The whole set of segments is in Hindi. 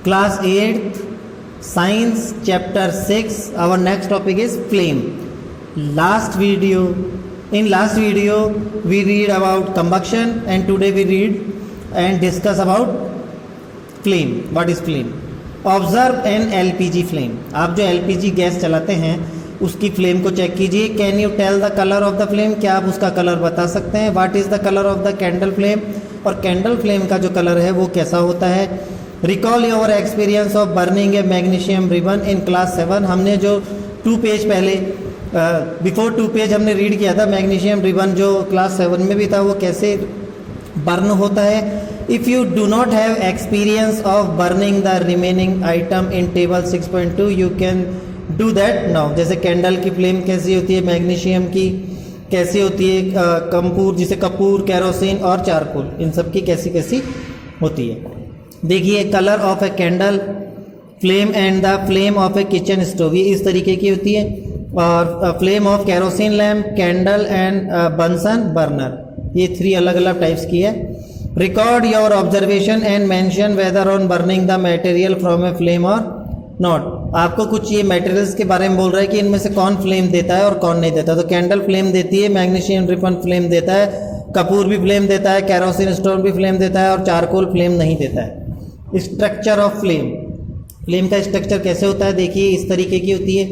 Class 8th Science Chapter 6. Our next topic is flame. In last video we read about combustion, and today we read and discuss about flame. What is flame? Observe an LPG flame. आप जो LPG गैस चलाते हैं उसकी फ्लेम को चेक कीजिए. Can you tell the colour of the flame? क्या आप उसका कलर बता सकते हैं? What is the colour of the candle flame? और कैंडल फ्लेम का जो कलर है वो कैसा होता है? Recall your experience of burning a magnesium ribbon in class 7. हमने जो 2 पेज पहले बिफोर 2 पेज हमने रीड किया था. मैग्नीशियम रिबन जो क्लास 7 में भी था वो कैसे बर्न होता है. If you do not have experience of burning the remaining item in table 6.2 you can do that now. जैसे कैंडल की फ्लेम कैसी होती है, मैग्नीशियम की कैसी होती है, कपूर जिसे कपूर, केरोसिन और चारकोल, इन सब की कैसी कैसी होती है. देखिए, colour of a candle flame and the flame of a kitchen stove, ये इस तरीके की होती है. और flame of kerosene lamp, candle and Bunsen burner, ये 3 अलग अलग टाइप्स की है. Record your observation and mention whether on burning the material from a flame और नॉट. आपको कुछ ये मटेरियल्स के बारे में बोल रहा है कि इनमें से कौन फ्लेम देता है और कौन नहीं देता. तो कैंडल फ्लेम देती है, मैग्नीशियम रिबन फ्लेम देता है, कपूर भी फ्लेम देता है, केरोसिन स्टोव भी फ्लेम देता है और चारकोल फ्लेम नहीं देता है. स्ट्रक्चर ऑफ फ्लेम, फ्लेम का स्ट्रक्चर कैसे होता है? देखिए, इस तरीके की होती है.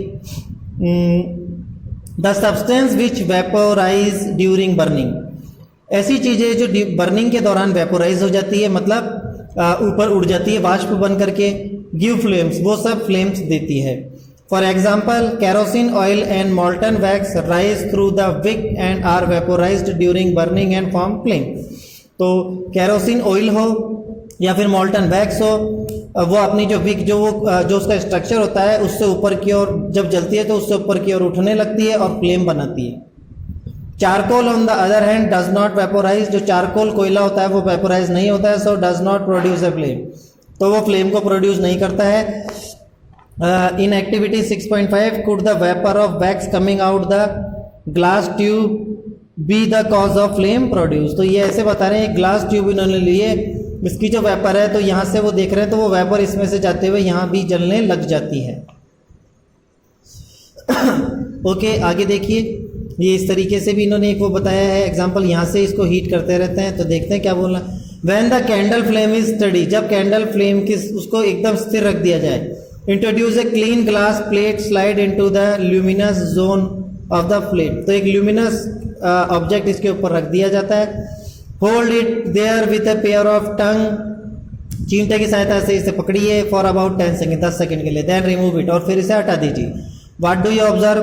The substance which vaporise during burning, ऐसी चीज़ें जो बर्निंग के दौरान वेपोराइज हो जाती है, मतलब ऊपर उड़ जाती है वाष्प बन करके. गिव फ्लेम्स, वो सब फ्लेम्स देती है. For example, kerosene oil and molten wax rise through the wick and are vaporised during burning and form flame. तो केरोसिन ऑयल हो या फिर मॉल्टन वैक्स हो, वो अपनी जो विक जो उसका स्ट्रक्चर होता है उससे ऊपर की ओर जब जलती है तो उससे ऊपर की ओर उठने लगती है और फ्लेम बनाती है. Charcoal on the other hand does not vaporise, जो चारकोल कोयला होता है वो वेपोराइज नहीं होता है, so does not produce a flame, तो वो फ्लेम को प्रोड्यूस नहीं करता है. In activity 6.5 could the vapour of wax coming out the glass tube be the cause of flame produce. तो ये ऐसे बता रहे हैं, ग्लास ट्यूब इन्होंने लिए, इसकी जो वेपर है तो यहाँ से वो देख रहे हैं तो वो वेपर इसमें से जाते हुए यहाँ भी जलने लग जाती है. ओके, आगे देखिए, ये इस तरीके से भी इन्होंने एक वो बताया है एग्जांपल. यहाँ से इसको हीट करते रहते हैं तो देखते हैं क्या बोलना. When the candle flame is study, जब कैंडल फ्लेम की उसको एकदम स्थिर रख दिया जाए. Introduce a clean glass plate slide into the luminous zone of the flame, तो एक ल्यूमिनस ऑब्जेक्ट इसके ऊपर रख दिया जाता है. Hold it there with a pair of tong, चींटे की सहायता से इसे पकड़िए फॉर अबाउट 10 सेकेंड, 10 सेकेंड के लिए. देन रिमूव इट, और फिर इसे हटा दीजिए. व्हाट डू यू ऑब्जर्व,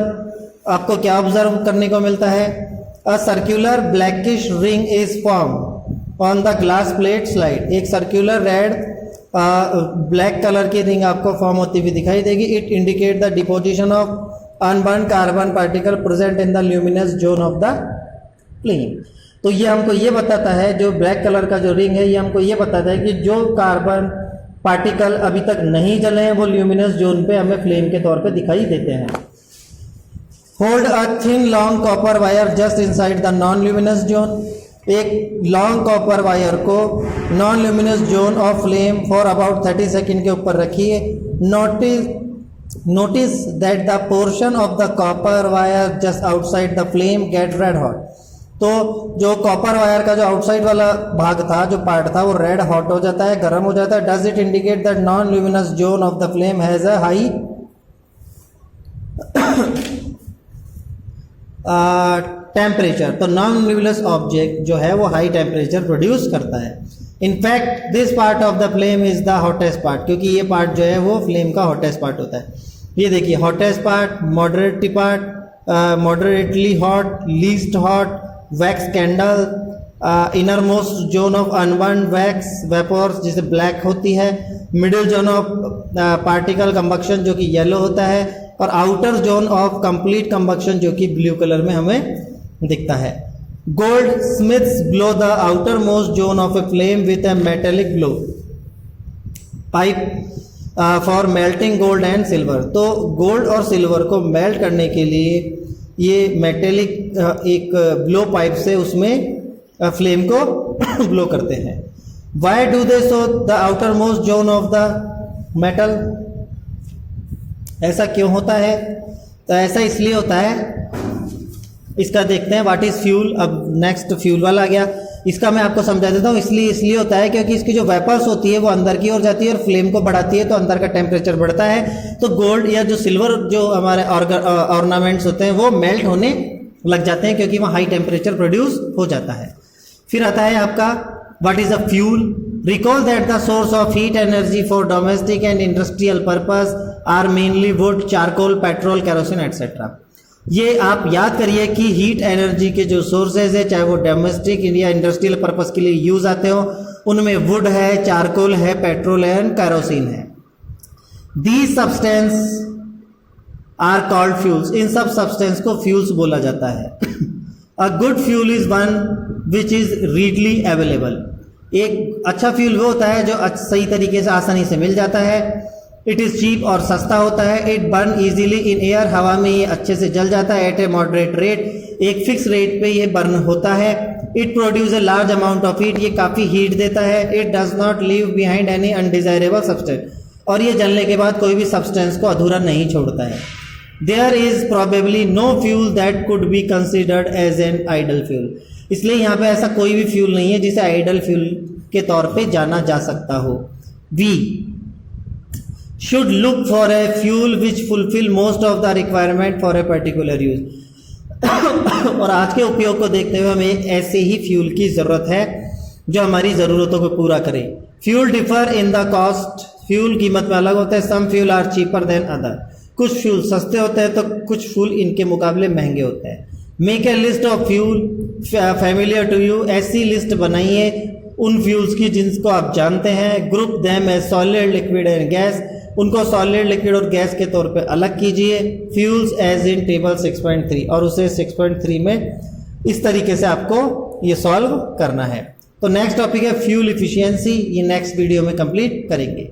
आपको क्या ऑब्जर्व करने को मिलता है? A circular blackish ring is form on the glass plate slide, एक सर्कुलर रेड ब्लैक कलर की रिंग आपको फॉर्म होती हुई दिखाई देगी. It indicate the deposition of unburn carbon particle present in the luminous zone of the flame. तो ये हमको ये बताता है, जो ब्लैक कलर का जो रिंग है ये हमको ये बताता है कि जो कार्बन पार्टिकल अभी तक नहीं जले हैं वो ल्यूमिनस जोन पे हमें फ्लेम के तौर पे दिखाई देते हैं. Hold a thin long copper wire just inside the non luminous zone, एक लॉन्ग कॉपर वायर को non luminous zone of flame for about 30 second के ऊपर रखिए. Notice that the portion of the copper wire just outside the flame get red hot. तो जो कॉपर वायर का जो आउटसाइड वाला भाग था, जो पार्ट था, वो रेड हॉट हो जाता है, गर्म हो जाता है. Does it indicate that non luminous zone of the flame has a high temperature. तो नॉन ल्यूमिनस ऑब्जेक्ट जो है वो हाई टेम्परेचर प्रोड्यूस करता है. In fact this part of the flame is the hottest part, क्योंकि ये पार्ट जो है वो फ्लेम का हॉटेस्ट पार्ट होता है. ये देखिए, hottest part, moderately part, moderately hot, least hot, wax candle, inner most zone of unburned wax vapours जिसे ब्लैक होती है, middle zone of particle combustion जो कि येलो होता है, और outer zone of complete combustion जो कि ब्लू कलर में हमें दिखता है. Goldsmiths blow the outer most zone of a flame with a metallic blow pipe for melting gold and silver. तो गोल्ड और सिल्वर को मेल्ट करने के लिए ये मेटेलिक एक ब्लो पाइप से उसमें फ्लेम को ब्लो करते हैं. Why do they so the outer most zone of the metal. ऐसा क्यों होता है? तो ऐसा इसलिए होता है, इसका देखते हैं व्हाट इज फ्यूल। अब नेक्स्ट फ्यूल वाला आ गया, इसका मैं आपको समझा देता हूँ। इसलिए होता है क्योंकि इसकी जो वेपर्स होती है वो अंदर की ओर जाती है और फ्लेम को बढ़ाती है, तो अंदर का टेम्परेचर बढ़ता है, तो गोल्ड या जो सिल्वर जो हमारे ऑर्नामेंट्स होते हैं वो मेल्ट होने लग जाते हैं क्योंकि वहाँ हाई टेम्परेचर प्रोड्यूस हो जाता है। फिर आता है आपका what is a fuel. Recall that the source of heat energy for domestic and industrial purpose are mainly wood, charcoal, petrol, kerosene etcetera. ये आप याद करिए कि हीट एनर्जी के जो सोर्सेज है, चाहे वो डोमेस्टिक या इंडस्ट्रियल पर्पस के लिए यूज आते हो, उनमें वुड है, चारकोल है, पेट्रोल है, कैरोसिन है। These substance are called fuels. इन सब सब्सटेंस को फ्यूल्स बोला जाता है। A good fuel is one which is readily available. एक अच्छा फ्यूल वो होता है जो सही तरीके से आसानी से मिल जाता है। इट इज़ चीप और सस्ता होता है। It burn easily in air. हवा में ये अच्छे से जल जाता है। एट ए मॉडरेट रेट, एक फिक्स रेट पे ये बर्न होता है। It produce a large amount of heat. ये काफ़ी हीट देता है। It does not leave behind any undesirable substance. और ये जलने के बाद कोई भी सब्सटेंस को अधूरा नहीं छोड़ता है। There is probably no fuel that could be considered as an ideal fuel. इसलिए यहाँ पे ऐसा कोई भी फ्यूल नहीं है जिसे आइडल फ्यूल के तौर पे जाना जा सकता हो। We should look for a fuel which fulfill most of the requirement for a particular use। और आज के उपयोग को देखते हुए हमें ऐसे ही फ्यूल की ज़रूरत है जो हमारी ज़रूरतों को पूरा करे। Fuel differ in the cost. Fuel कीमत में अलग होता है। Some fuel are cheaper than other. कुछ फ्यूल सस्ते होते हैं तो कुछ फ्यूल इनके मुकाबले महंगे होते हैं। Make a list of fuel familiar to you. ऐसी लिस्ट बनाइए उन फ्यूल्स की जिनको आप जानते हैं। Group them as solid, liquid and gas. उनको सॉलिड, लिक्विड और गैस के तौर पे अलग कीजिए। फ्यूल्स एज इन टेबल 6.3, और उसे 6.3 में इस तरीके से आपको ये सॉल्व करना है। तो नेक्स्ट टॉपिक है फ्यूल इफिशियंसी। ये नेक्स्ट वीडियो में कंप्लीट करेंगे।